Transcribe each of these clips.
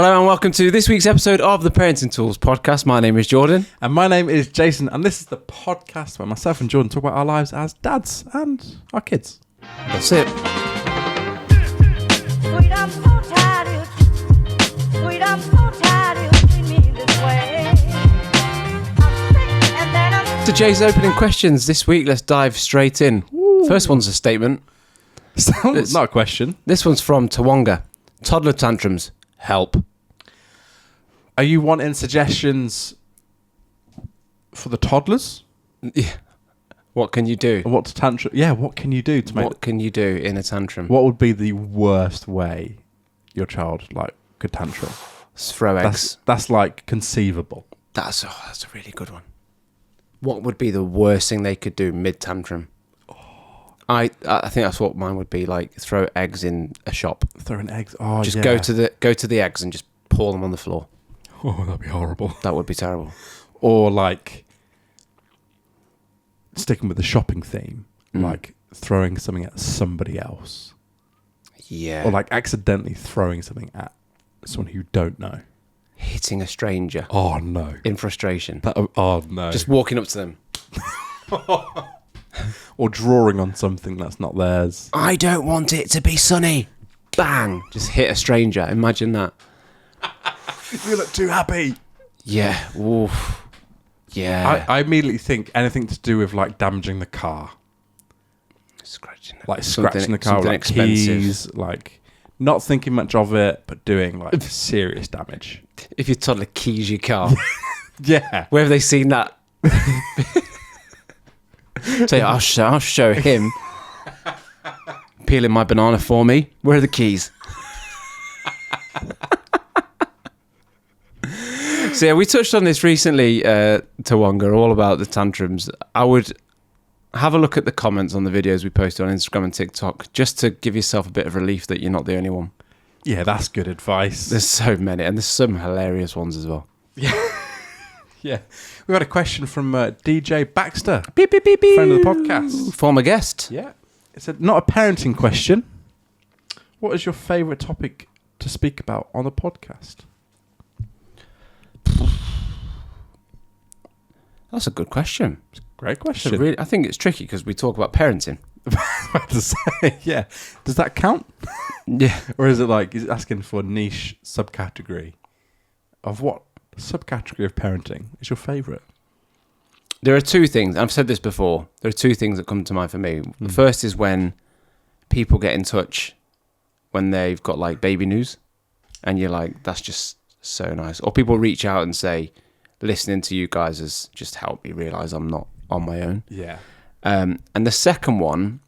Hello and welcome to this week's episode of the Parenting Tools podcast. My name is Jordan. And my name is Jason, and this is the podcast where myself and Jordan talk about our lives as dads and our kids. That's it. Sweet, I'm so tired. Sweet, I'm so tired. You treat me this way. I'm sick and then I'm To Jay's opening questions this week, let's dive straight in. First one's a statement. It's not a question. This one's from Tawonga. Toddler tantrums. Help. Are you wanting suggestions for the toddlers? Yeah. What can you do? Or what to tantrum? Yeah, what can you do to make? What can you do in a tantrum? What would be the worst way your child could tantrum? Throw eggs. That's like conceivable. That's a really good one. What would be the worst thing they could do mid tantrum? I think that's what mine would be, like throw eggs in a shop. Throwing eggs. Oh, Just yeah. go to the eggs and just pour them on the floor. Oh, that'd be horrible. That would be terrible. Or like sticking with the shopping theme, like throwing something at somebody else. Yeah. Or like accidentally throwing something at someone who you don't know. Hitting a stranger Oh no. in frustration. Oh no. Just walking up to them. Or drawing on something that's not theirs. I don't want it to be sunny. Bang. Just hit a stranger. Imagine that. You look too happy. Yeah. Oof. Yeah. I immediately think anything to do with like damaging the car. Scratching Like scratching the car with something like expensive. keys, like not thinking much of it, but doing like serious damage. If your toddler keys your car. Yeah. Where have they seen that? Say, I'll show him. Peeling my banana for me. Where are the keys? So yeah, we touched on this recently, Tawonga, all about the tantrums. I would have a look at the comments on the videos we posted on Instagram and TikTok, just to give yourself a bit of relief that you're not the only one. Yeah, that's good advice. There's so many, and there's some hilarious ones as well. Yeah. We had a question from DJ Baxter, Beep, beep, beep, beep. friend of the podcast. Former guest. Yeah. It's not a parenting question. What is your favourite topic to speak about on the podcast? That's a good question. Great question. I think it's tricky because we talk about parenting. About to say, yeah. Does that count? Yeah. Or is it asking for a niche subcategory of what subcategory of parenting is your favourite? There are two things. I've said this before. There are two things that come to mind for me. The first is when people get in touch when they've got like baby news, and you're like, that's just so nice. Or people reach out and say, listening to you guys has just helped me realise I'm not on my own. Yeah. And the second one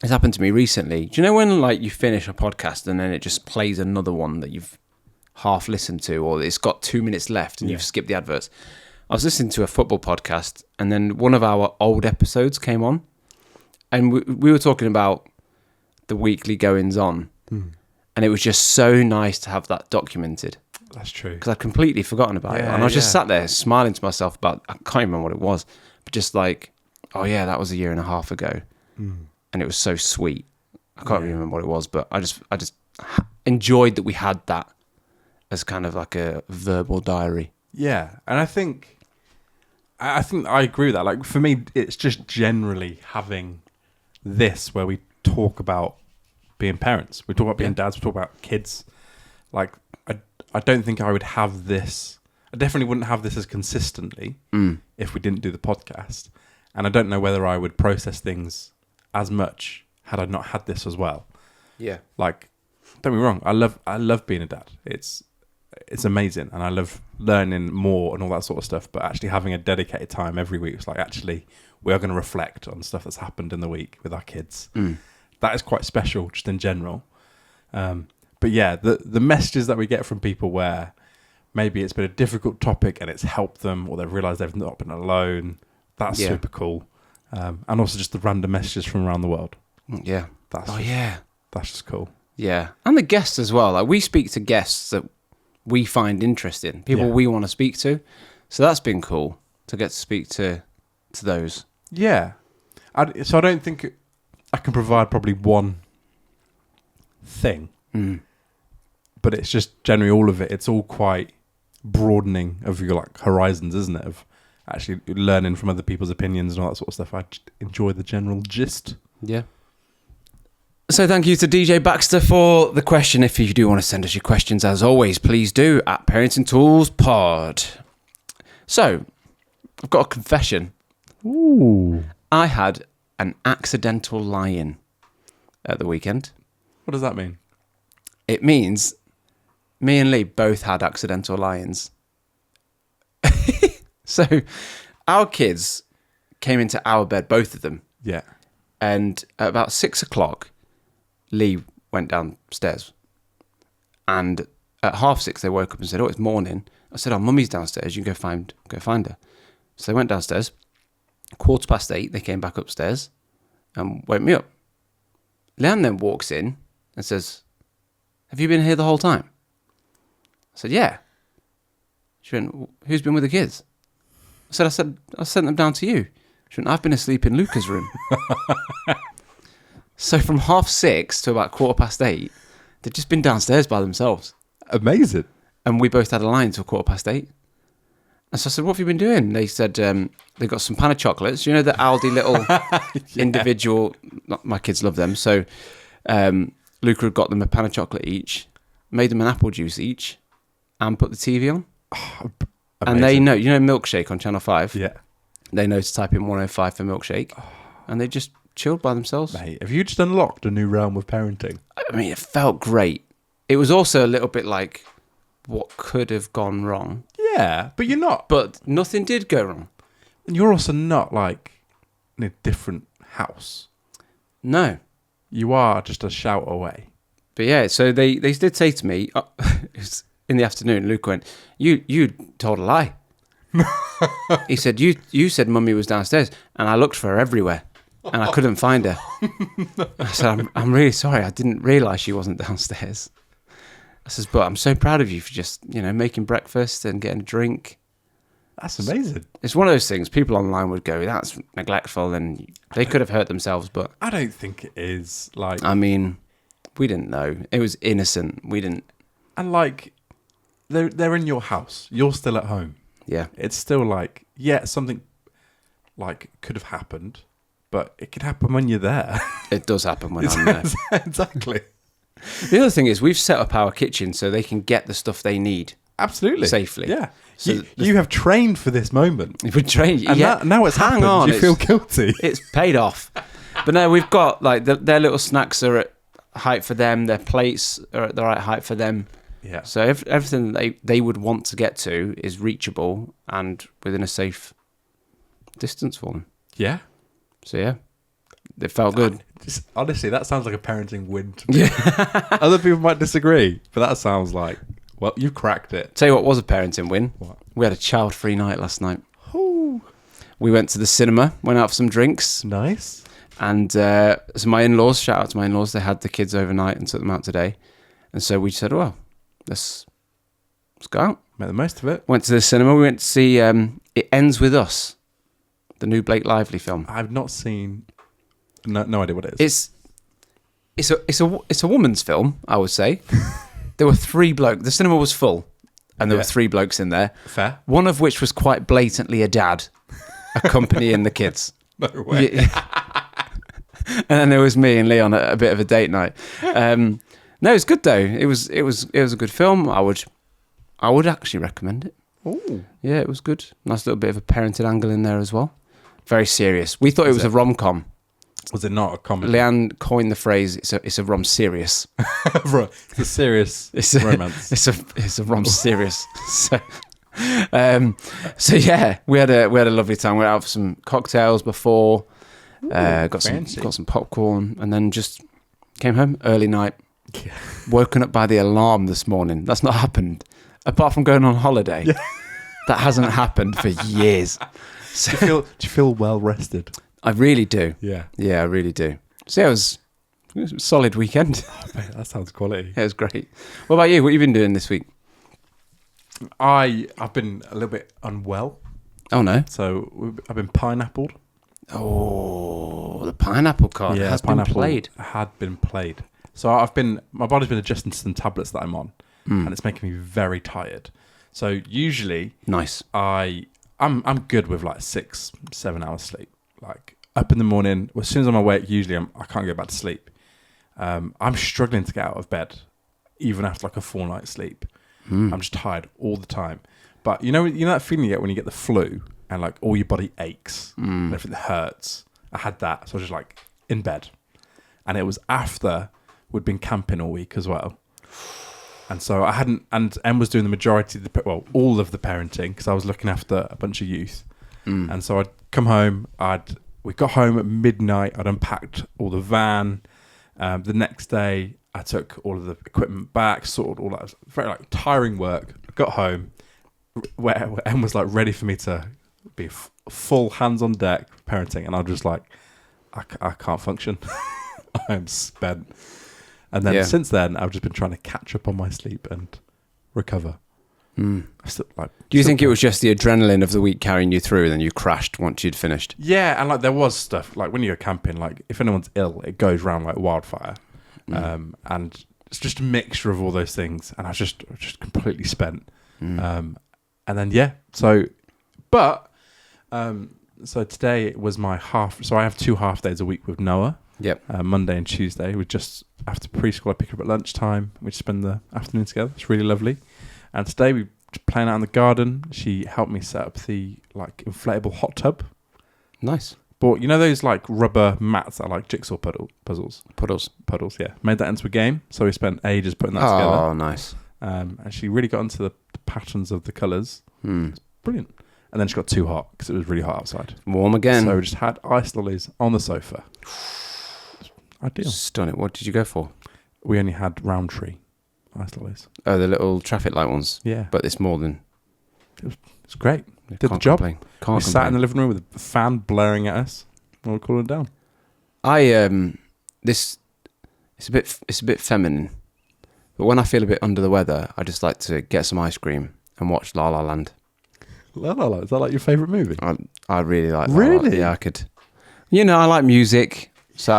has happened to me recently. Do you know when like you finish a podcast and then it just plays another one that you've half listened to, or it's got 2 minutes left and you've skipped the adverts? I was listening to a football podcast, and then one of our old episodes came on, and we were talking about the weekly goings on, and it was just so nice to have that documented. That's true. Because I'd completely forgotten about it. And I was just sat there smiling to myself about, I can't remember what it was, but just like, oh yeah, that was a year and a half ago. And it was so sweet. I can't really remember what it was, but I just enjoyed that we had that as kind of like a verbal diary. Yeah. And I think I agree with that. Like for me, it's just generally having this where we talk about being parents. We talk about being dads. We talk about kids. Like, I don't think I would have this. I definitely wouldn't have this as consistently if we didn't do the podcast. And I don't know whether I would process things as much had I not had this as well. Yeah. Like, don't be wrong. I love being a dad. It's amazing, and I love learning more and all that sort of stuff. But actually having a dedicated time every week, it's like, actually, we are going to reflect on stuff that's happened in the week with our kids. That is quite special, just in general. But yeah, the messages that we get from people where maybe it's been a difficult topic and it's helped them, or they've realised they've not been alone, that's super cool. And also just the random messages from around the world. Yeah. That's just cool. Yeah. And the guests as well. Like, we speak to guests that we find interesting, people we want to speak to. So that's been cool to get to speak to those. Yeah. So I don't think I can provide probably one thing. but it's just generally all of it. It's all quite broadening of your like horizons, isn't it? Of actually learning from other people's opinions and all that sort of stuff. I just enjoy the general gist. Yeah. So thank you to DJ Baxter for the question. If you do want to send us your questions, as always, please do at Parenting Tools Pod. So, I've got a confession. Ooh. I had an accidental lie-in at the weekend. What does that mean? It means me and Lee both had accidental lie-ins. So, our kids came into our bed, both of them. Yeah. And at about 6 o'clock, Lee went downstairs. And at 6:30, they woke up and said, "Oh, it's morning." I said, "Oh, Mummy's downstairs. You can go find her." So they went downstairs. 8:15, they came back upstairs and woke me up. Leanne then walks in and says, "Have you been here the whole time?" I said, "Yeah." She went, "Who's been with the kids?" I said, "I sent them down to you." She went, "I've been asleep in Luca's room." So from 6:30 to about 8:15, they'd just been downstairs by themselves. Amazing. And we both had a line till 8:15. And so I said, "What have you been doing?" They said, they got some pan of chocolates. You know, the Aldi little individual, my kids love them. So Luca had got them a pan of chocolate each, made them an apple juice each, and put the TV on. And they know, you know, Milkshake on Channel 5? Yeah. They know to type in 105 for Milkshake. And they just chilled by themselves. Mate, have you just unlocked a new realm of parenting? I mean, it felt great. It was also a little bit like what could have gone wrong. Yeah, but you're not. But nothing did go wrong. And you're also not like in a different house. No. You are just a shout away. But yeah, so they did say to me, it was in the afternoon, Luke went, you told a lie. He said, you said Mummy was downstairs, and I looked for her everywhere, and I couldn't find her. I said, I'm really sorry, I didn't realise she wasn't downstairs. I says, but I'm so proud of you for just, you know, making breakfast and getting a drink. That's amazing. It's one of those things, people online would go, that's neglectful, and they could have hurt themselves, but... I don't think it is, like... I mean, we didn't know. It was innocent. We didn't... And, like, they're in your house. You're still at home. Yeah. It's still, like, yeah, something, like, could have happened, but it could happen when you're there. It does happen when I'm there. Exactly. The other thing is we've set up our kitchen so they can get the stuff they need. Absolutely. Safely. Yeah. So you have trained for this moment. We're trained. And yeah. now it's happened. On, You feel guilty. It's paid off. But no, we've got, like, their little snacks are at height for them. Their plates are at the right height for them. Yeah. So everything they would want to get to is reachable and within a safe distance for them. Yeah. So, yeah. It felt good. Honestly, that sounds like a parenting win to me. Yeah. Other people might disagree, but that sounds like, well, you cracked it. Tell you what was a parenting win. What? We had a child-free night last night. Ooh. We went to the cinema, went out for some drinks. Nice. And so my in-laws, shout out to my in-laws, they had the kids overnight and took them out today. And so we said, well, let's go out. Make the most of it. Went to the cinema. We went to see It Ends With Us, the new Blake Lively film. I've not seen... No idea what it is. It's a woman's film, I would say. There were 3 blokes. The cinema was full, and there were 3 blokes in there. Fair. One of which was quite blatantly a dad, accompanying the kids. No way. Yeah. And then there was me and Leon at a bit of a date night. No, it was good though. It was a good film. I would actually recommend it. Ooh. Yeah, it was good. Nice little bit of a parenting angle in there as well. Very serious. We thought it was a rom-com. Was it not a comedy? Leanne coined the phrase, it's a rom serious. It's a serious romance. It's a rom serious. So yeah, we had a lovely time. We went out for some cocktails before, got some popcorn, and then just came home early night. Yeah. Woken up by the alarm this morning. That's not happened apart from going on holiday. Yeah. That hasn't happened for years. So, do you feel well rested? I really do. Yeah. Yeah, I really do. So yeah, it was a solid weekend. Oh, mate, that sounds quality. It was great. What about you? What have you been doing this week? I've been a little bit unwell. Oh, no. So I've been pineappled. Oh, the pineapple card has been played. Had been played. So my body's been adjusting to some tablets that I'm on. and it's making me very tired. So usually, Nice. I'm good with like 6-7 hours sleep. Like up in the morning, as soon as I'm awake, usually I can't go back to sleep. I'm struggling to get out of bed, even after like a full night's sleep. I'm just tired all the time. But you know that feeling you get when you get the flu and like all your body aches and everything hurts. I had that, so I was just like in bed, and it was after we'd been camping all week as well. And so I hadn't, and Em was doing the majority of all of the parenting because I was looking after a bunch of youth. And so I'd come home, we got home at midnight, I'd unpacked all the van. The next day I took all of the equipment back, sorted all that, very like tiring work. Got home where Em was like ready for me to be full hands on deck parenting, and I was just like, I can't function. I'm spent. And then since then, I've just been trying to catch up on my sleep and recover. Do you think it was just the adrenaline of the week carrying you through, and then you crashed once you'd finished? Yeah, and like there was stuff like when you're camping, like if anyone's ill, it goes around like wildfire, and it's just a mixture of all those things, and I was just completely spent. And then so today was my half. So I have 2 half days a week with Noah. Yep. Monday and Tuesday. We just after preschool, I pick her up at lunchtime. We spend the afternoon together. It's really lovely. And today we playing out in the garden. She helped me set up the like inflatable hot tub. Nice. But you know those like rubber mats that are like jigsaw puzzles. Yeah. Made that into a game. So we spent ages putting that together. Oh, nice. And she really got into the patterns of the colours. It's brilliant. And then she got too hot because it was really hot outside. Warm again. So we just had ice lollies on the sofa. Ideal. Stunning. What did you go for? We only had Roundtree ice lollies. Oh, the little traffic light ones. Yeah. But it's more than... It's great. Yeah, did the job. We sat in the living room with a fan blaring at us while we cooling down. It's a bit feminine. But when I feel a bit under the weather, I just like to get some ice cream and watch La La Land. La La Land? Is that like your favourite movie? I really like La La Land. Yeah, I could... I like music, so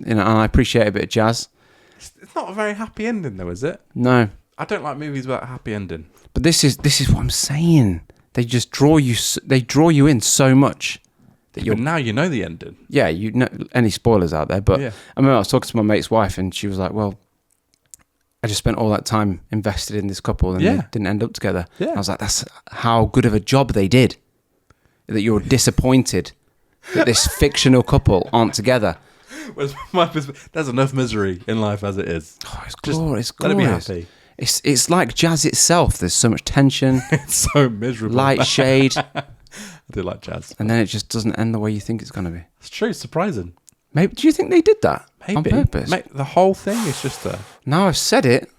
and I appreciate a bit of jazz. It's not a very happy ending, though, is it? No. I don't like movies without a happy ending. But this is what I'm saying. They just draw you in so much that you're... But now you know the ending. Yeah, you know any spoilers out there. But I remember I was talking to my mate's wife, and she was like, well, I just spent all that time invested in this couple, and they didn't end up together. Yeah. I was like, that's how good of a job they did. That you're disappointed that this fictional couple aren't together. There's enough misery in life as it is. Oh, it's glorious. Let it be happy. It's like jazz itself. There's so much tension. It's so miserable. Light shade. I do like jazz. And then it just doesn't end the way you think it's going to be. It's true. It's surprising. Maybe. Do you think they did that? Maybe. On purpose? The whole thing is just a... Now I've said it.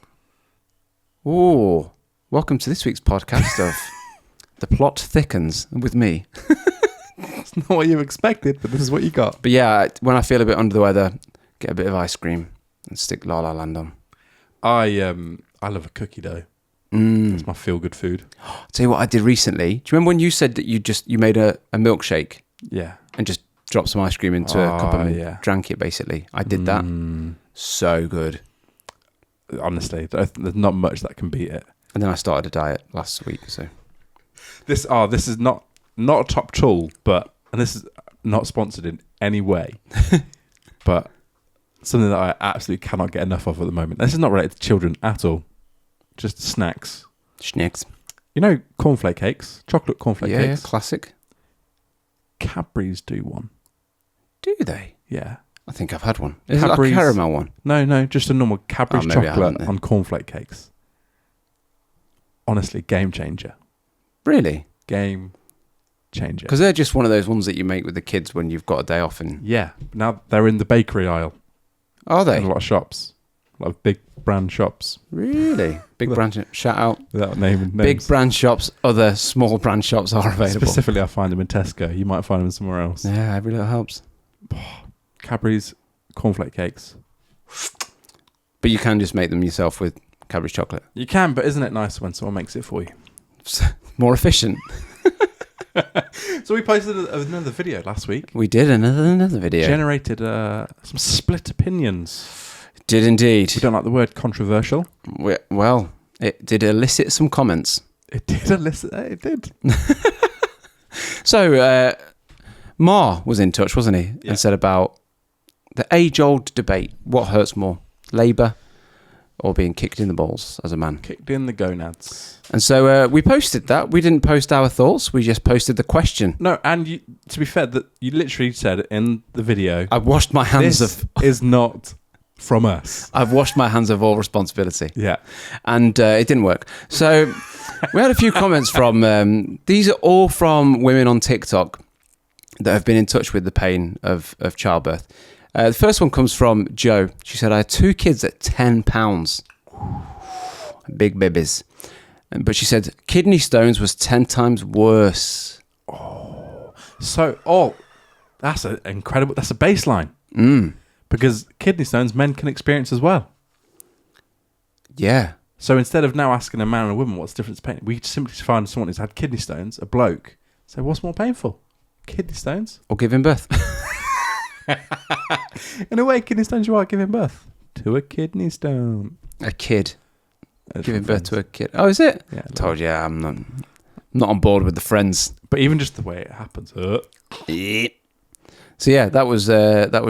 Ooh. Welcome to this week's podcast of The Plot Thickens with me. It's not what you expected, but this is what you got. But yeah, when I feel a bit under the weather, get a bit of ice cream and stick La La Land on. I love a cookie dough. That's my feel-good food. I'll tell you what I did recently. Do you remember when you said that you made a milkshake? Yeah. And just dropped some ice cream into a cup and drank it, basically? I did that. So good. Honestly, there's not much that can beat it. And then I started a diet last week, so... This is not a top tool, and this is not sponsored in any way, but something that I absolutely cannot get enough of at the moment. This is not related to children at all. Just snacks. Schnacks. You know cornflake cakes? Chocolate cornflake cakes? Yeah, classic. Cadbury's do one. Do they? Yeah. I think I've had one. Is it like a caramel one? No, just a normal Cadbury's chocolate on cornflake cakes. Honestly, game changer. Really? Game changer. Because they're just one of those ones that you make with the kids when you've got a day off. And yeah. Now they're in the bakery aisle. Are they? In a lot of shops. A lot of big brand shops. Really? Big brand shout out. Without naming names. Big brand shops, other small brand shops are available. Specifically, I find them in Tesco. You might find them somewhere else. Yeah, every little helps. Cadbury's cornflake cakes. But you can just make them yourself with Cadbury's chocolate. You can, but isn't it nice when someone makes it for you? More efficient. So we posted another video last week. We did another video. Generated some split opinions. Did indeed. We don't like the word controversial. Well, It did elicit some comments. It did elicit. It did. So, Ma was in touch, wasn't he? Yeah. And said about the age-old debate: what hurts more, labour or being kicked in the balls as a man? Kicked in the gonads. And so we posted that. We didn't post our thoughts. We just posted the question. No, and you, to be fair, that you literally said in the video, I washed my hands this of. is not from us. I've washed my hands of all responsibility. Yeah. And it didn't work. So we had a few comments from. These are all from women on TikTok that have been in touch with the pain of childbirth. The first one comes from Jo. She said, I had 2 kids at 10 pounds. Big babies. But she said, kidney stones was 10 times worse. So, that's an incredible. That's a baseline. Because kidney stones men can experience as well. Yeah. So instead of now asking a man and a woman what's the difference pain, we simply find someone who's had kidney stones, a bloke. So what's more painful? Kidney stones? Or giving birth. In a way, kidney stones, you are giving birth to a kidney stone. A kid. That's Giving from birth to Friends. a kid. Oh, is it? Yeah. I told you, I'm not on board with the Friends. But even just the way it happens. So yeah, that was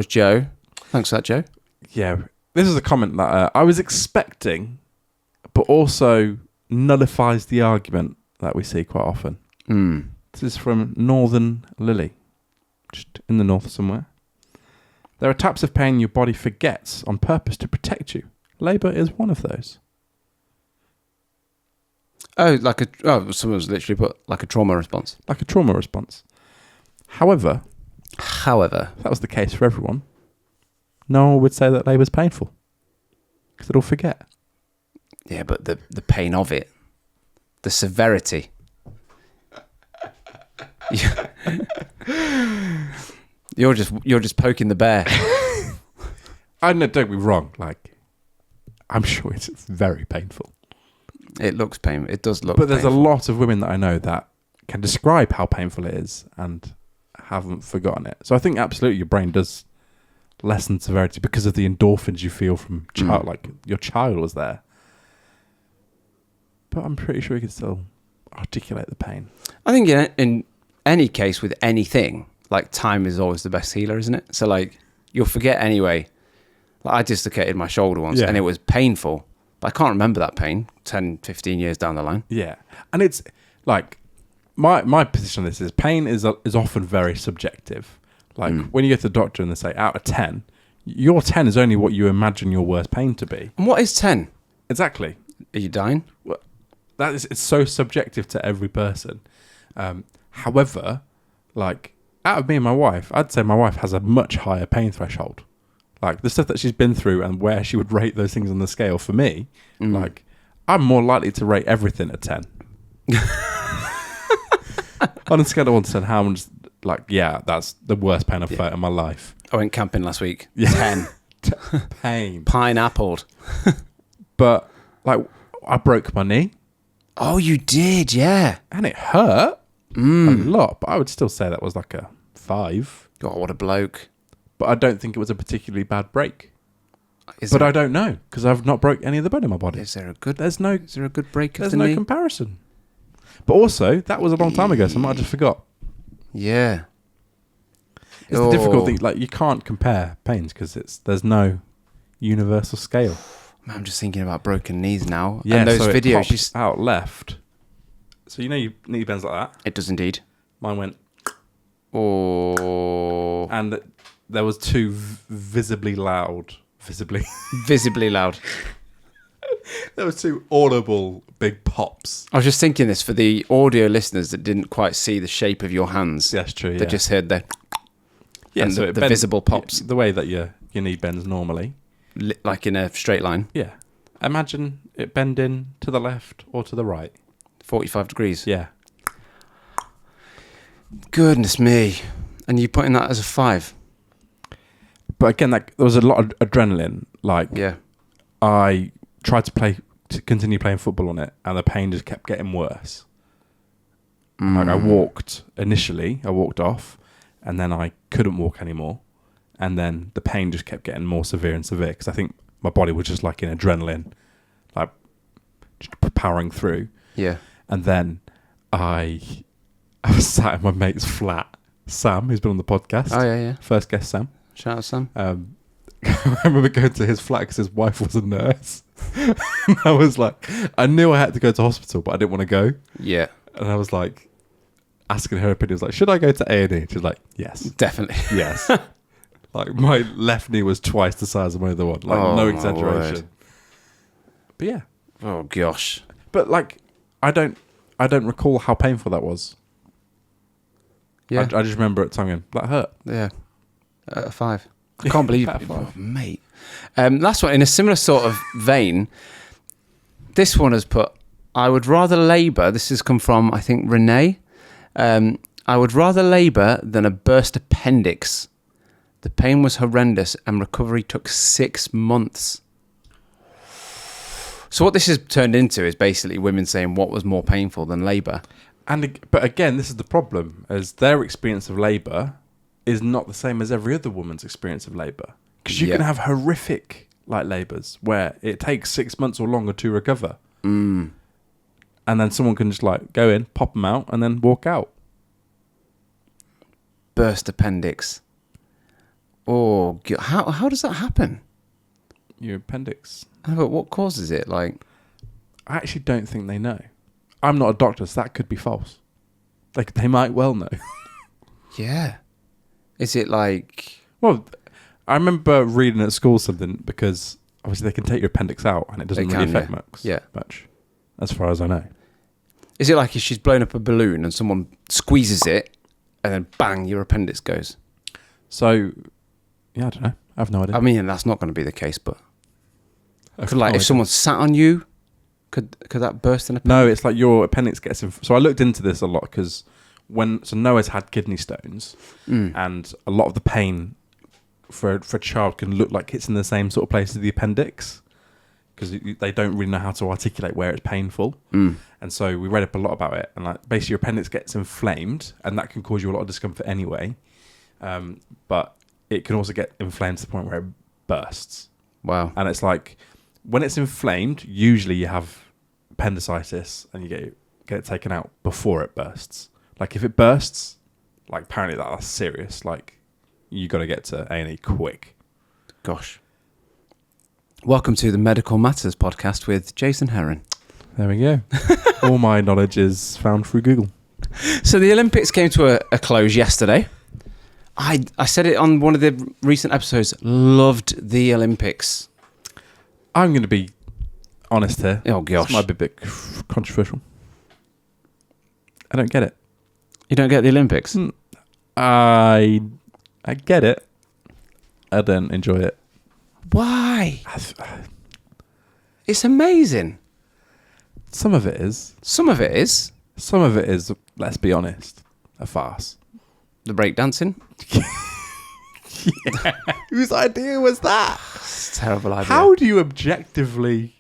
Joe. Thanks for that, Joe. Yeah. This is a comment that I was expecting, but also nullifies the argument that we see quite often. This is from Northern Lily, just in the north somewhere. There are types of pain your body forgets on purpose to protect you. Labour is one of those. Oh, someone's literally put like a trauma response. Like a trauma response. However, However, if that was the case for everyone, no one would say that labour's painful. Because they'd all forget. yeah, but the pain of it, the severity. You're just poking the bear. I know, don't be wrong. Like, I'm sure it's very painful. It looks painful. It does look. But there's painful. a lot of women that I know that can describe how painful it is and haven't forgotten it. So I think absolutely your brain does lessen severity because of the endorphins you feel from child. Like your child was there. But I'm pretty sure you can still articulate the pain. I think in any case with anything, like time is always the best healer, isn't it? So like you'll forget anyway. Like I dislocated my shoulder once and it was painful, but I can't remember that pain 10, 15 years down the line. Yeah. And it's like my position on this is pain is often very subjective. Like when you go to the doctor and they say out of 10, your 10 is only what you imagine your worst pain to be. And what is 10? Exactly. Are you dying? Well, it's so subjective to every person. However, like out of me and my wife, I'd say my wife has a much higher pain threshold. Like the stuff that she's been through and where she would rate those things on the scale for me, like I'm more likely to rate everything at 10. On a scale of 1 to 10, how much? Like, yeah, that's the worst pain I've felt in my life. I went camping last week. Yeah. 10. Pain. Pineappled. But like, I broke my knee. Oh, you did, yeah. And it hurt a lot, but I would still say that was like a 5. God, what a bloke. But I don't think it was a particularly bad break. Is But there, I don't know because I've not broke any of the bone in my body. is there a good There's no break of there's the no knee? comparison. But also, that was a long time ago, so I might have just forgot. Yeah. It's the difficulty. Like you can't compare pains because there's no universal scale. Man, I'm just thinking about broken knees now. Yeah, and those so it videos. pops out left. So you know your knee bends like that. It does indeed. Mine went, Oh. and there was 2 visibly loud. Visibly loud. There was 2 audible big pops. I was just thinking this for the audio listeners that didn't quite see the shape of your hands. That's true. They Yeah. just heard the and so the it bends- visible pops. the way that your knee bends normally. Like in a straight line. Yeah. Imagine it bending to the left or to the right. 45 degrees. Yeah. Goodness me. And you putting that as a 5? But again, there was a lot of adrenaline. Like, Yeah. I tried to continue playing football on it, and the pain just kept getting worse. Like, I walked off, and then I couldn't walk anymore. And then the pain just kept getting more severe and severe because I think my body was just like in adrenaline, like powering through. Yeah. And then I was sat in my mate's flat, Sam, who's been on the podcast. Oh, yeah. First guest, Sam. Shout out, Sam. I remember going to his flat because his wife was a nurse. And I was like, I knew I had to go to hospital, but I didn't want to go. Yeah. And I was like, asking her opinion, I was like, should I go to A&E? She's like, yes. Definitely. Yes. Like, my left knee was twice the size of my other one. Like, Oh, no my exaggeration. word. But yeah. Oh, gosh. But like, I don't recall how painful that was. Yeah. I just remember it tonguing. That hurt. Yeah. 5. I can't believe About it. 5. Oh, mate. Last one, in a similar sort of vein, this one has put, I would rather labour, this has come from, I think, Renee. I would rather labour than a burst appendix. The pain was horrendous and recovery took 6 months. So what this has turned into is basically women saying what was more painful than labour. But again, this is the problem, as their experience of labour is not the same as every other woman's experience of labour. Because you can have horrific like labours where it takes 6 months or longer to recover. Mm. And then someone can just like go in, pop them out, and then walk out. Burst appendix. Oh, how does that happen? Your appendix. But what causes it? Like, I actually don't think they know. I'm not a doctor, so that could be false. They might well know. yeah. Is it like... Well, I remember reading at school something, because obviously they can take your appendix out and it doesn't They really can, affect yeah. much, as far as I know. Is it like if she's blown up a balloon and someone squeezes it and then bang, your appendix goes? So, yeah, I don't know. I have no idea. I mean, that's not going to be the case, but I have could, like, no if idea. someone sat on you, could that burst an appendix? No, it's like your appendix gets... So I looked into this a lot, because Noah's had kidney stones, and a lot of the pain for a child can look like it's in the same sort of place as the appendix, because they don't really know how to articulate where it's painful. And so we read up a lot about it, and like basically your appendix gets inflamed, and that can cause you a lot of discomfort anyway. But it can also get inflamed to the point where it bursts. Wow. And it's like, when it's inflamed, usually you have appendicitis and you get it taken out before it bursts. Like if it bursts, like apparently that's serious. Like you got to get to A&E quick. Gosh. Welcome to the Medical Matters podcast with Jason Herron. There we go. All my knowledge is found through Google. So the Olympics came to a close yesterday. I said it on one of the recent episodes. Loved the Olympics. I'm going to be honest here. Oh, gosh. This might be a bit controversial. I don't get it. You don't get the Olympics? I get it. I don't enjoy it. Why? It's amazing. Some of it is. Some of it is. Some of it is, let's be honest, a farce. The breakdancing. Whose idea was that? It's a terrible idea. How do you objectively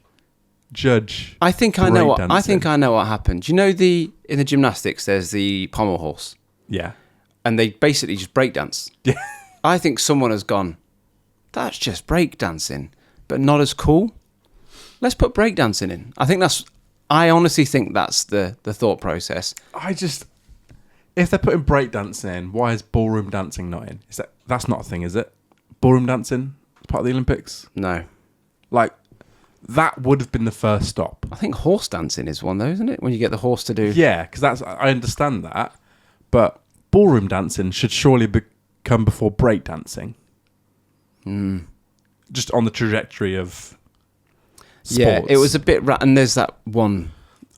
judge? I think I know what. I breakdancing? think I know what happened. You know, in the gymnastics, there's the pommel horse, Yeah. and they basically just breakdance. Yeah. I think someone has gone, that's just breakdancing, but not as cool. Let's put breakdancing in. I honestly think that's the thought process. If they're putting breakdancing in, why is ballroom dancing not in? That's not a thing, is it? Ballroom dancing is part of the Olympics? No. Like, that would have been the first stop. I think horse dancing is one though, isn't it? When you get the horse to do... Yeah, because I understand that. But ballroom dancing should surely come before breakdancing. Just on the trajectory of sports. Yeah, it was a bit... and there's that one...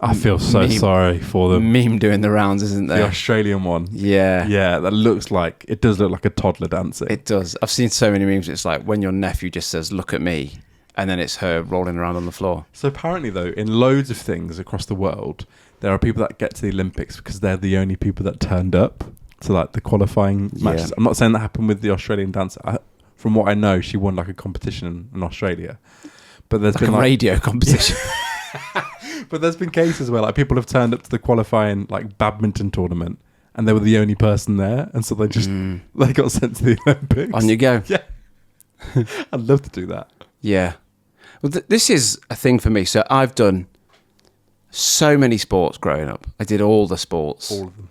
I feel so sorry for them. meme doing the rounds, isn't The there? Australian one. Yeah. Yeah, it does look like a toddler dancing. It does. I've seen so many memes. It's like when your nephew just says, look at me, and then it's her rolling around on the floor. So apparently, though, in loads of things across the world, there are people that get to the Olympics because they're the only people that turned up to like the qualifying matches. Yeah. I'm not saying that happened with the Australian dancer. From what I know, she won like a competition in Australia. But there's Like been a radio competition. But there's been cases where like people have turned up to the qualifying like badminton tournament and they were the only person there, and so they just they got sent to the Olympics. On you go. Yeah. I'd love to do that. Yeah. Well, this is a thing for me. So I've done So many sports growing up. I did all the sports. All of them.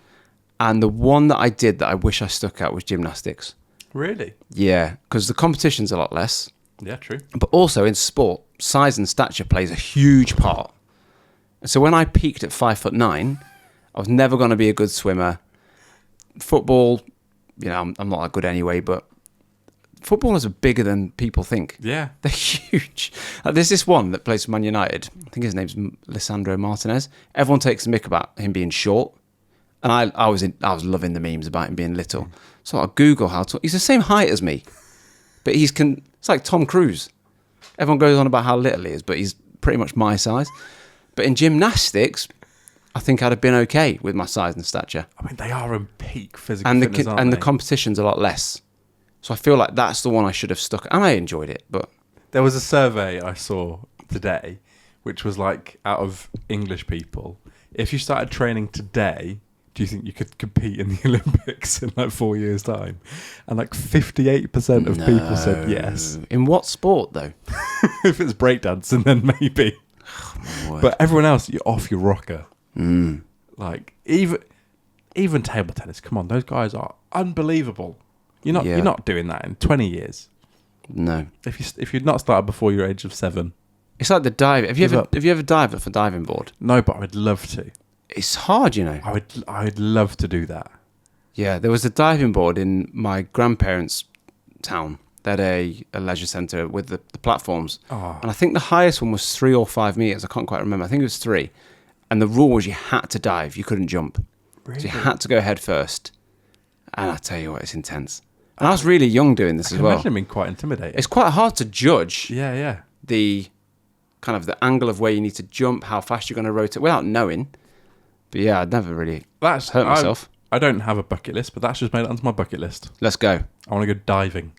And the one that I did that I wish I stuck at was gymnastics. Really? Yeah, because the competition's a lot less. Yeah, true. But also in sport, size and stature plays a huge part. So when I peaked at 5'9", I was never going to be a good swimmer. Football, I'm not that good anyway, but footballers are bigger than people think. Yeah. They're huge. There's this one that plays for Man United. I think his name's Lisandro Martinez. Everyone takes the mick about him being short. And I was loving the memes about him being little. So I Google how tall. He's the same height as me. But it's like Tom Cruise. Everyone goes on about how little he is, but he's pretty much my size. But in gymnastics, I think I'd have been okay with my size and stature. I mean, they are in peak physical And fitness, aren't the they? competition's a lot less. So I feel like that's the one I should have stuck. And I enjoyed it, but There was a survey I saw today, which was like, out of English people, if you started training today, do you think you could compete in the Olympics in like 4 years' time? And like 58% of people said yes. In what sport though? If it's breakdancing, then maybe. But everyone else, you're off your rocker. Like even table tennis. Come on, those guys are unbelievable. You're not doing that in 20 years. No. If you'd not started before your age of 7. It's like the dive. Have you Give ever dived off a diving board? No, but I would love to. It's hard, I would love to do that. Yeah, there was a diving board in my grandparents' town. They had a leisure centre with the platforms. Oh. And I think the highest one was 3 or 5 meters. I can't quite remember. I think it was 3. And the rule was you had to dive. You couldn't jump. Really? So you had to go head first. And I tell you what, it's intense. And I was really young doing this I as can well. imagine it being quite intimidating. It's quite hard to judge Yeah. the kind of the angle of where you need to jump, how fast you're going to rotate without knowing. But yeah, I'd never really hurt myself. I don't have a bucket list, but that's just made it onto my bucket list. Let's go. I want to go diving.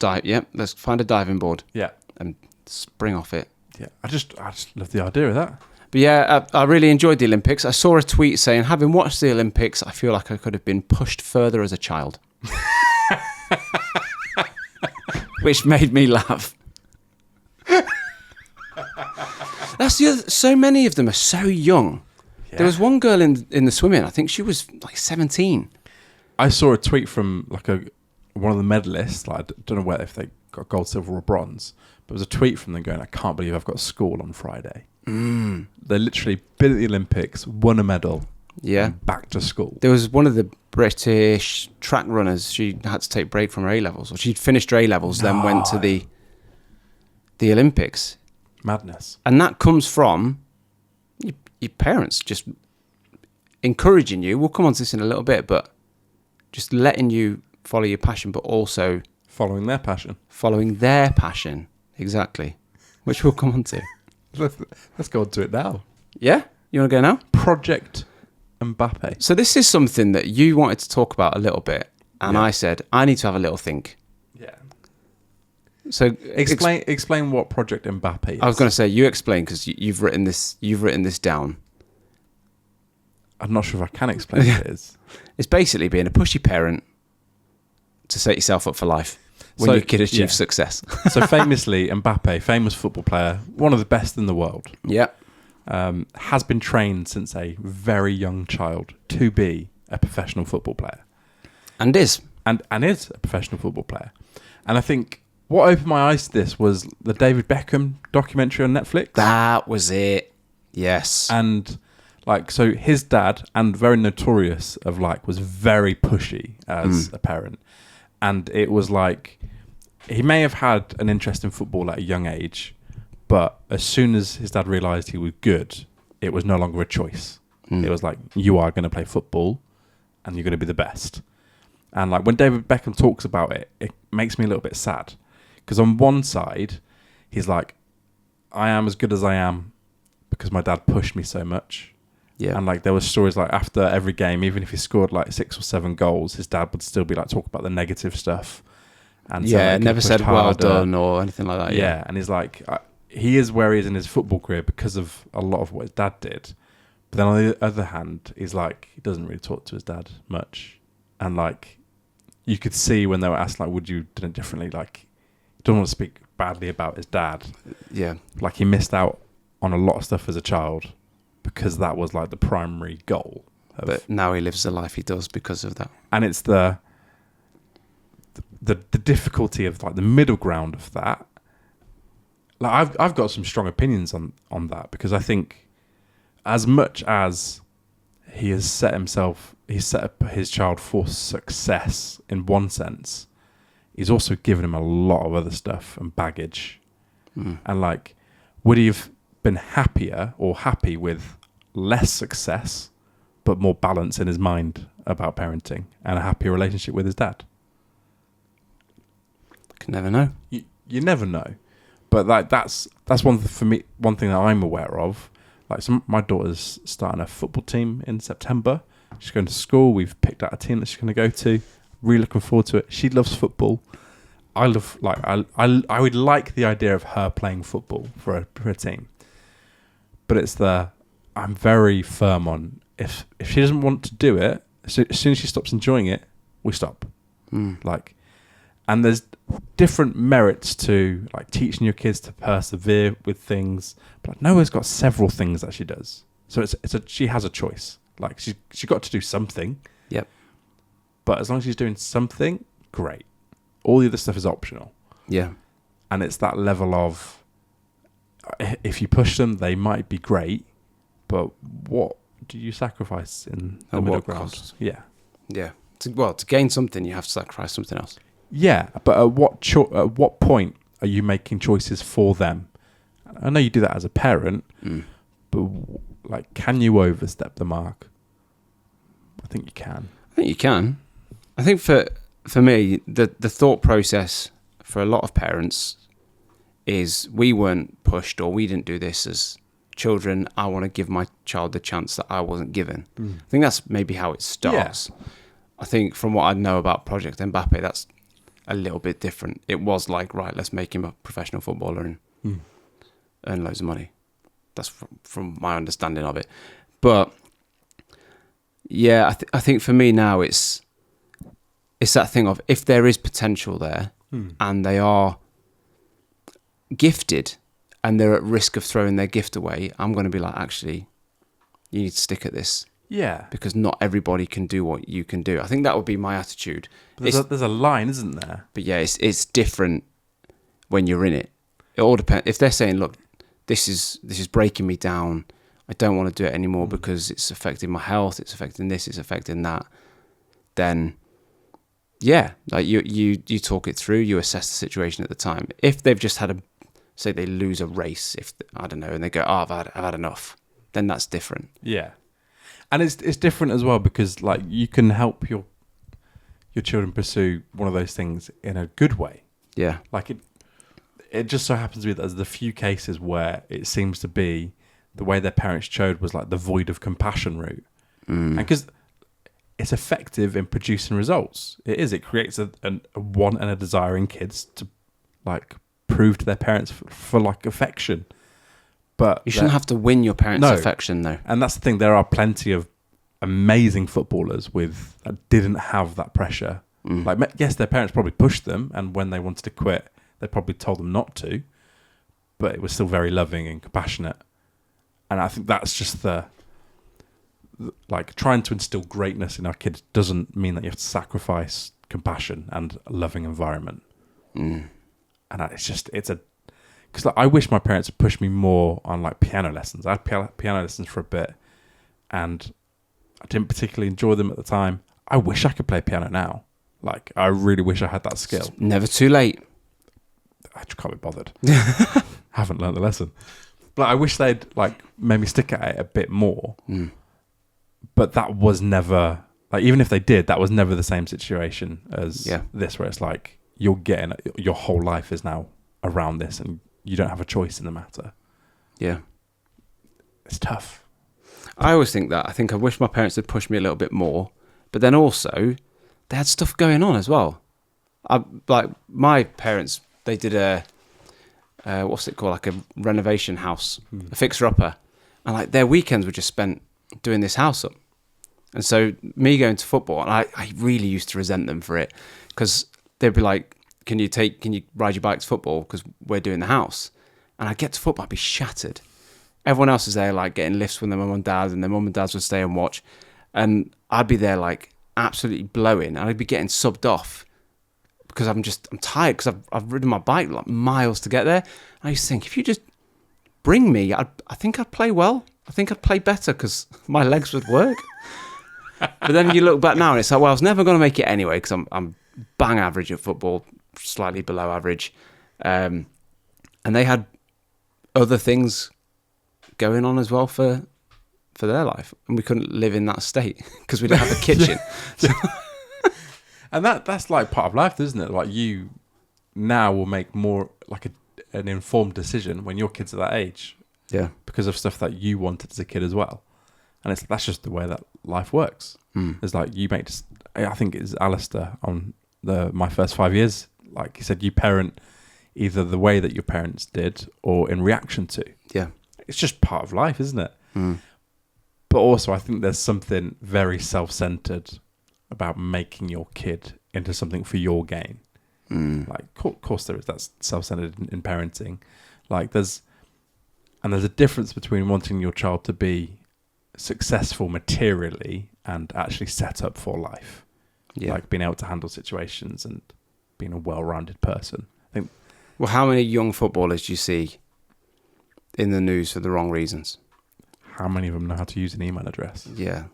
Yep, let's find a diving board Yeah. and spring off it. Yeah. I just love the idea of that. But yeah, I really enjoyed the Olympics. I saw a tweet saying, having watched the Olympics, I feel like I could have been pushed further as a child. Which made me laugh. That's the other. So many of them are so young. Yeah. There was one girl in the swimming. I think she was like 17. I saw a tweet from like one of the medalists. Like, I don't know whether if they got gold, silver, or bronze, but it was a tweet from them going, "I can't believe I've got school on Friday." They literally been at the Olympics, won a medal, Yeah. and back to school. There was one of the British track runners. She had to take break from her A-levels, or she'd finished her A-levels, then went to the Olympics. Madness. And that comes from your parents just encouraging you. We'll come on to this in a little bit, but just letting you follow your passion, but also Following their passion. following their passion. Exactly. Which we'll come on to. Let's go on to it now. Yeah? You want to go now? Project Mbappé. So this is something that you wanted to talk about a little bit. And Yeah. I said, I need to have a little think. Yeah. So Explain what Project Mbappé is. I was going to say, you explain, because you've written this down. I'm not sure if I can explain what it is. It's basically being a pushy parent to set yourself up for life when So, your kid achieves yeah. success. So famously, Mbappé, famous football player, one of the best in the world, Yeah. has been trained since a very young child to be a professional football player. And is. And is a professional football player. And I think what opened my eyes to this was the David Beckham documentary on Netflix. That was it. Yes. And like, so his dad, and very notorious of like, was very pushy as a parent. And it was like, he may have had an interest in football at a young age, but as soon as his dad realised he was good, it was no longer a choice. It was like, you are going to play football and you're going to be the best. And like, when David Beckham talks about it, it makes me a little bit sad. Because on one side, he's like, I am as good as I am because my dad pushed me so much. Yeah. And like, there were stories like after every game, even if he scored like 6 or 7 goals, his dad would still be like talk about the negative stuff. And say, yeah, like, he never pushed said well harder. done or anything like that. Yeah, and he's like, he is where he is in his football career because of a lot of what his dad did. But then on the other hand, he's like, he doesn't really talk to his dad much. And like, you could see when they were asked, like, would you do it differently? Like, he doesn't want to speak badly about his dad. Yeah. Like, he missed out on a lot of stuff as a child because that was like the primary goal. But now he lives the life he does because of that. And it's the difficulty of like the middle ground of that. Like I've got some strong opinions on that, because I think as much as he has set up his child for success in one sense, he's also given him a lot of other stuff and baggage. And like, would he have been happier or happy with less success but more balance in his mind about parenting and a happier relationship with his dad? Can never know. You never know. But like that's one thing that I'm aware of. Like, my daughter's starting a football team in September. She's going to school. We've picked out a team that she's going to go to. Really looking forward to it. She loves football. I would like the idea of her playing football for a team. But I'm very firm on, if she doesn't want to do it, as soon as she stops enjoying it, we stop. Like, and there's different merits to like teaching your kids to persevere with things. But like, Noah's got several things that she does, so she has a choice. Like, she got to do something. Yep. But as long as she's doing something, great. All the other stuff is optional. Yeah. And it's that level of, if you push them, they might be great, but what do you sacrifice in the middle ground? Cost? Yeah. Yeah. To gain something, you have to sacrifice something else. Yeah, but at what point are you making choices for them? I know you do that as a parent, but like, can you overstep the mark? I think you can. I think for me, the thought process for a lot of parents is, we weren't pushed, or we didn't do this as children. I want to give my child the chance that I wasn't given. I think that's maybe how it starts. Yeah. I think from what I know about Project Mbappé, that's a little bit different. It was like, right, let's make him a professional footballer and earn loads of money. That's from my understanding of it. But yeah, I think for me now, it's that thing of, if there is potential there and they are gifted and they're at risk of throwing their gift away, I'm going to be like, actually, you need to stick at this. Yeah. Because not everybody can do what you can do. I think that would be my attitude. There's a line, isn't there? But yeah, it's different when you're in it. It all depends. If they're saying, look, this is breaking me down, I don't want to do it anymore because it's affecting my health, it's affecting this, it's affecting that, then yeah, like you talk it through, you assess the situation at the time. If they've just had say they lose a race, I don't know, and they go, oh, I've had enough, then that's different. Yeah. And it's different as well, because like, you can help your children pursue one of those things in a good way. Yeah. Like, it just so happens to be that there's the few cases where it seems to be the way their parents chose was like the void of compassion route. And because it's effective in producing results. It creates a want and a desire in kids to like prove to their parents for like affection. But you shouldn't have to win your parents' affection, though. And that's the thing. There are plenty of amazing footballers that didn't have that pressure. Like, yes, their parents probably pushed them, and when they wanted to quit, they probably told them not to. But it was still very loving and compassionate. And I think that's just like, trying to instill greatness in our kids doesn't mean that you have to sacrifice compassion and a loving environment. And because I wish my parents had pushed me more on like piano lessons. I had piano lessons for a bit, and I didn't particularly enjoy them at the time. I wish I could play piano now. Like, I really wish I had that skill. It's never too late. I just can't be bothered. Haven't learned the lesson. But I wish they'd like made me stick at it a bit more. But that was never, like, even if they did, that was never the same situation as this, where it's like, you're getting, your whole life is now around this, and you don't have a choice in the matter. Yeah. It's tough. I always think that. I think I wish my parents had pushed me a little bit more, but then also they had stuff going on as well. Like, my parents, they did what's it called? Like a renovation house, a fixer-upper. And like, their weekends were just spent doing this house up. And so me going to football, and I really used to resent them for it, because they'd be like, can you ride your bike to football? Because we're doing the house. And I'd get to football, I'd be shattered. everyone else is there like getting lifts with their mum and dad, and their mum and dads would stay and watch, and I'd be there like absolutely blowing, and I'd be getting subbed off because I'm tired because I've ridden my bike like miles to get there. And I used to think, if you just bring me, I think I'd play well. I think I'd play better because my legs would work. But then you look back now and it's like, well, I was never going to make it anyway because I'm bang average at football, slightly below average. And they had other things going on as well for their life. And we couldn't live in that state because we didn't have a kitchen. And that's like part of life, isn't it? Like you now will make more like an informed decision when your kids are that age. Yeah. Because of stuff that you wanted as a kid as well. And that's just the way that life works. It's like you make, I think it's Alistair on my first 5 years, like he said, you parent either the way that your parents did or in reaction to. Yeah. It's just part of life, isn't it? But also I think there's something very self-centered about making your kid into something for your gain. Like, of course there is. That's self-centered in parenting. Like there's a difference between wanting your child to be successful materially and actually set up for life. Yeah. Like being able to handle situations and being a well-rounded person. I think. Well, how many young footballers do you see in the news for the wrong reasons? How many of them know how to use an email address? Yeah.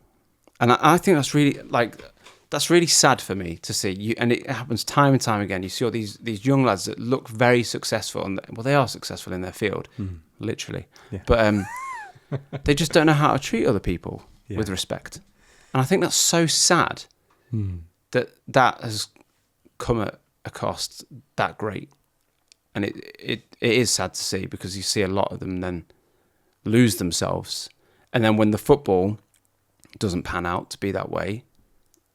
And I think that's really sad for me to see. And it happens time and time again. You see all these young lads that look very successful, and well, they are successful in their field, literally. Yeah. But they just don't know how to treat other people with respect. And I think that's so sad that has come at a cost that great. And it is sad to see, because you see a lot of them then lose themselves. And then when the football doesn't pan out to be that way,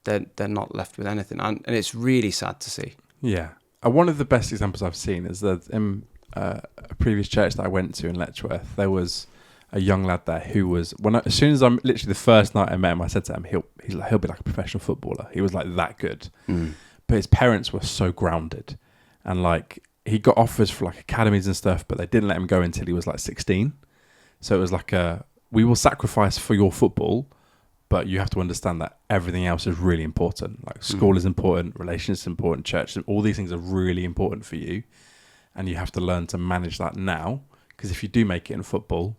they're not left with anything. And it's really sad to see. Yeah. One of the best examples I've seen is that in a previous church that I went to in Letchworth, there was a young lad there who was, as soon as I'm literally the first night I met him, I said to him, he'll be like a professional footballer. He was like that good. But his parents were so grounded, and like he got offers for like academies and stuff, but they didn't let him go until he was like 16. So it was like we will sacrifice for your football, but you have to understand that everything else is really important. Like school is important, relationships is important, church, all these things are really important for you. And you have to learn to manage that now, because if you do make it in football,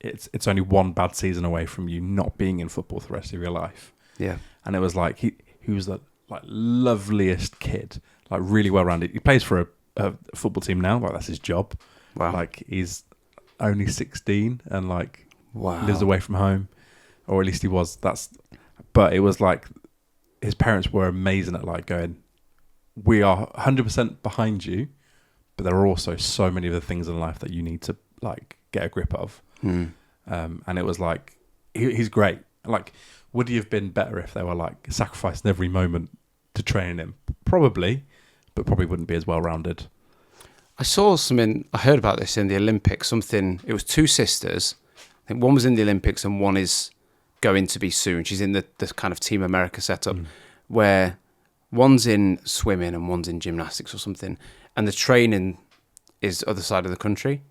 it's only one bad season away from you not being in football for the rest of your life. Yeah. And it was like, he was the like loveliest kid, like really well-rounded. He plays for a football team now, like that's his job. Wow. Like he's only 16 and like wow. lives away from home, or at least he was. But it was like his parents were amazing at like going, we are 100% behind you, but there are also so many of the things in life that you need to like get a grip of. And it was like, he's great. Like, would he have been better if they were like sacrificing every moment to train him? Probably, but probably wouldn't be as well-rounded. I heard about this in the Olympics, it was two sisters. I think one was in the Olympics and one is going to be soon. She's in the kind of Team America setup where one's in swimming and one's in gymnastics or something. And the training is the other side of the country.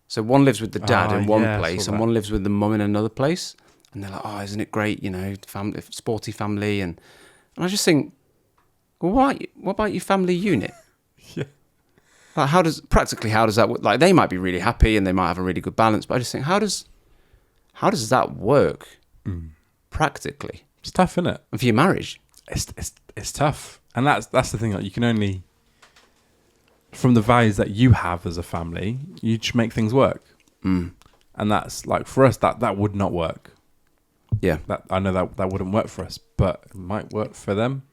So one lives with the dad in one place and one lives with the mum in another place. And they're like, oh, isn't it great? You know, family, sporty family. And I just think, well, what about your family unit? Yeah. Like how does that work? Like they might be really happy and they might have a really good balance, but I just think, how does that work practically? It's tough, isn't it? And for your marriage, it's tough. And that's the thing, that you can only, from the values that you have as a family, you just make things work. And that's like, for us, that would not work. Yeah. I know that wouldn't work for us, but it might work for them.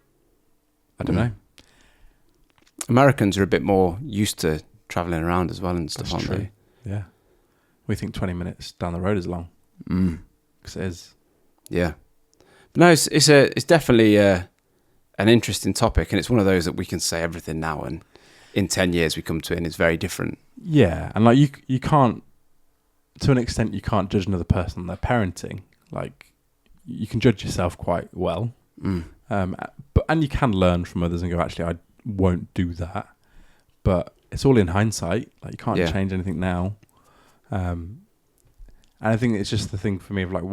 I don't know. Americans are a bit more used to traveling around as well and stuff, aren't they? Yeah. We think 20 minutes down the road is long. Because it is. Yeah. But no, it's definitely an interesting topic, and it's one of those that we can say everything now, and in 10 years we come to it and it's very different. Yeah. And like you can't, to an extent, you can't judge another person on their parenting. Like you can judge yourself quite well. And you can learn from others and go, actually, I won't do that. But it's all in hindsight. Like you can't change anything now. And I think it's just the thing for me of like,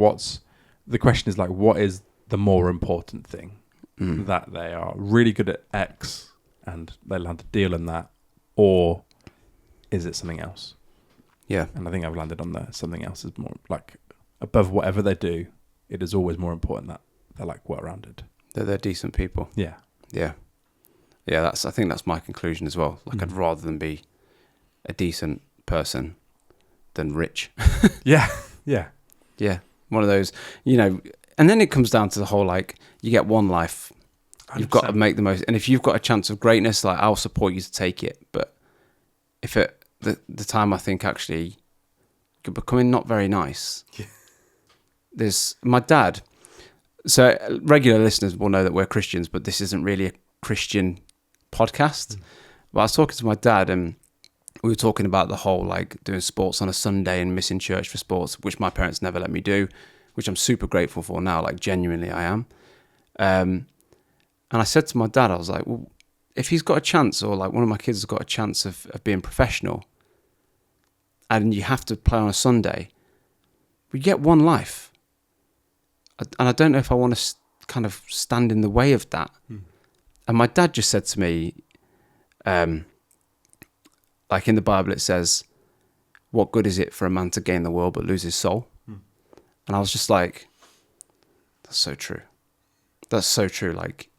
the question is like, what is the more important thing? That they are really good at X and they land a deal in that, or is it something else? Yeah. And I think I've landed on that. Something else is more like above whatever they do. It is always more important that they're like well-rounded. They're decent people. Yeah. Yeah. Yeah, I think that's my conclusion as well. Like, I'd rather than be a decent person than rich. Yeah. Yeah. Yeah. One of those, and then it comes down to the whole, like, you get one life. You've got to make the most. And if you've got a chance of greatness, like, I'll support you to take it. But if at the time I think actually you're becoming not very nice, there's my dad. So regular listeners will know that we're Christians, but this isn't really a Christian podcast. But I was talking to my dad and we were talking about the whole, like, doing sports on a Sunday and missing church for sports, which my parents never let me do, which I'm super grateful for now. Like, genuinely I am. And I said to my dad, I was like, well, if he's got a chance, or like one of my kids has got a chance of being professional, and you have to play on a Sunday, we get one life. And I don't know if I want to kind of stand in the way of that. And my dad just said to me, like in the Bible it says, what good is it for a man to gain the world but lose his soul? And I was just like, that's so true. That's so true. Like,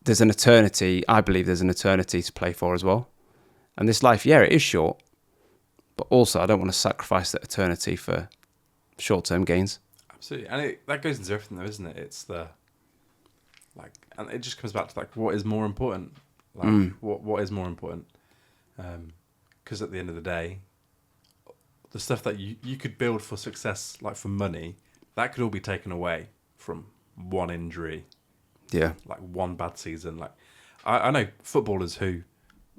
there's an eternity. I believe there's an eternity to play for as well. And this life, yeah, it is short, but also I don't want to sacrifice that eternity for short-term gains. Absolutely. And that goes into everything though, isn't it? It's like, and it just comes back to like, what is more important? Like, what is more important? Because at the end of the day, the stuff that you could build for success, like for money, that could all be taken away from one injury. Yeah. Like one bad season. Like I know footballers who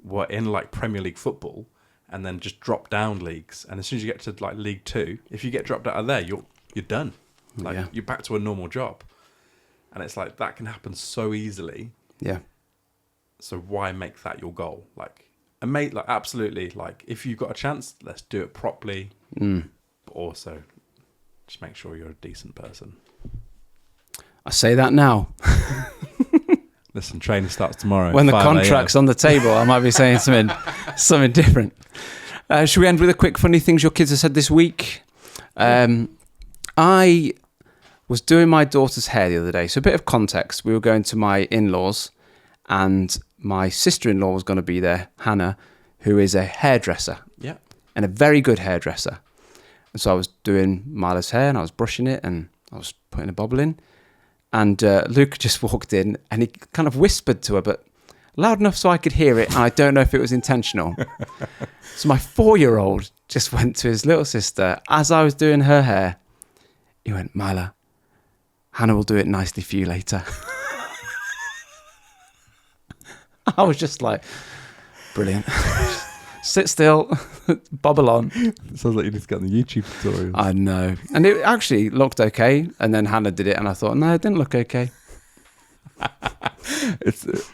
were in like Premier League football and then just dropped down leagues. And as soon as you get to like League 2, if you get dropped out of there, you're done. Like you're back to a normal job. And it's like that can happen so easily. Yeah. So why make that your goal? Like, and mate, like absolutely, like if you've got a chance, let's do it properly. But also, just make sure you're a decent person. I say that now. Listen, training starts tomorrow. When the contract's on the table, I might be saying something different. Should we end with a quick funny things your kids have said this week? I was doing my daughter's hair the other day. So a bit of context. We were going to my in-laws and my sister-in-law was going to be there, Hannah, who is a hairdresser. Yeah. And a very good hairdresser. And so I was doing Mila's hair and I was brushing it and I was putting a bobble in. And Luke just walked in and he kind of whispered to her, but loud enough so I could hear it. And I don't know if it was intentional. So my 4-year-old just went to his little sister as I was doing her hair. He went, Mila, Hannah will do it nicely for you later. I was just like, brilliant. Sit still, bobble on. It sounds like you need to get on the YouTube tutorials. I know. And it actually looked okay. And then Hannah did it and I thought, no, it didn't look okay.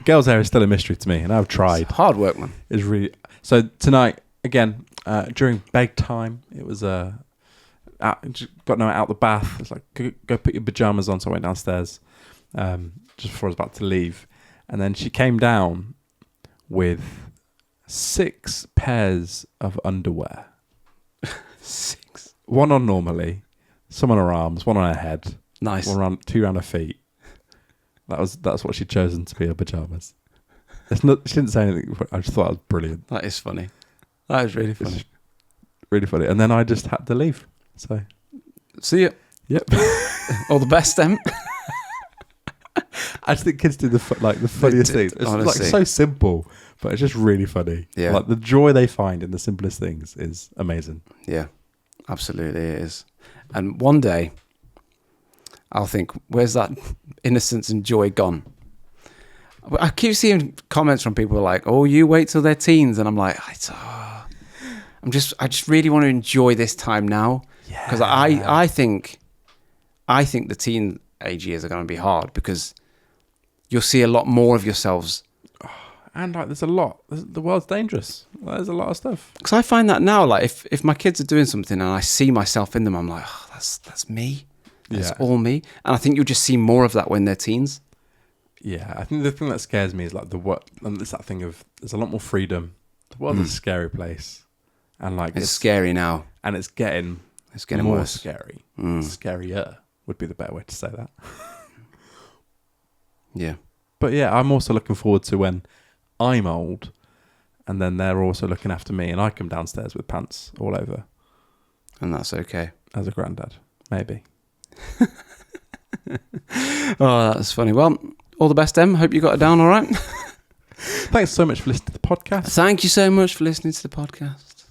Girls' hair is still a mystery to me and I've tried. It's hard work, man. It's really... So tonight, again, during bed time, it was got no out the bath. It's like, go put your pajamas on. So I went downstairs just before I was about to leave. And then she came down with 6 pairs of underwear. 6. One on normally, some on her arms, one on her head. Nice. 2 around her feet. That's what she'd chosen to be her pajamas. She didn't say anything. I just thought it was brilliant. That is funny. That is really funny. Really funny. And then I just had to leave. So see ya. Yep. All the best, then. I just think kids do the funniest things. It's like so simple, but it's just really funny. Yeah. Like the joy they find in the simplest things is amazing. Yeah, absolutely it is. And one day, I'll think, where's that innocence and joy gone? I keep seeing comments from people like, oh, you wait till they're teens. And I'm like, I just really want to enjoy this time now. Because I think the teen age years are going to be hard because you'll see a lot more of yourselves And like, there's a lot. The world's dangerous. There's a lot of stuff. Because I find that now, like if my kids are doing something and I see myself in them, I'm like, oh, that's me. That's all me. And I think you'll just see more of that when they're teens. Yeah, I think the thing that scares me is like and it's that thing of there's a lot more freedom. The world's a scary place, and like it's scary now, and it's getting more worse. Scary. Scarier would be the better way to say that. Yeah, but yeah, I'm also looking forward to when I'm old, and then they're also looking after me, and I come downstairs with pants all over, and that's okay as a granddad, maybe. Oh, that's funny. Well, all the best, Em. Hope you got it down all right. Thanks so much for listening to the podcast. Thank you so much for listening to the podcast.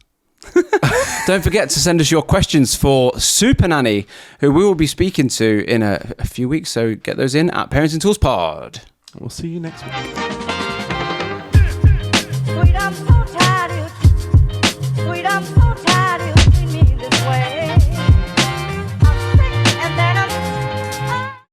Don't forget to send us your questions for Super Nanny, who we will be speaking to in a few weeks. So get those in at Parenting Tools Pod. We'll see you next week.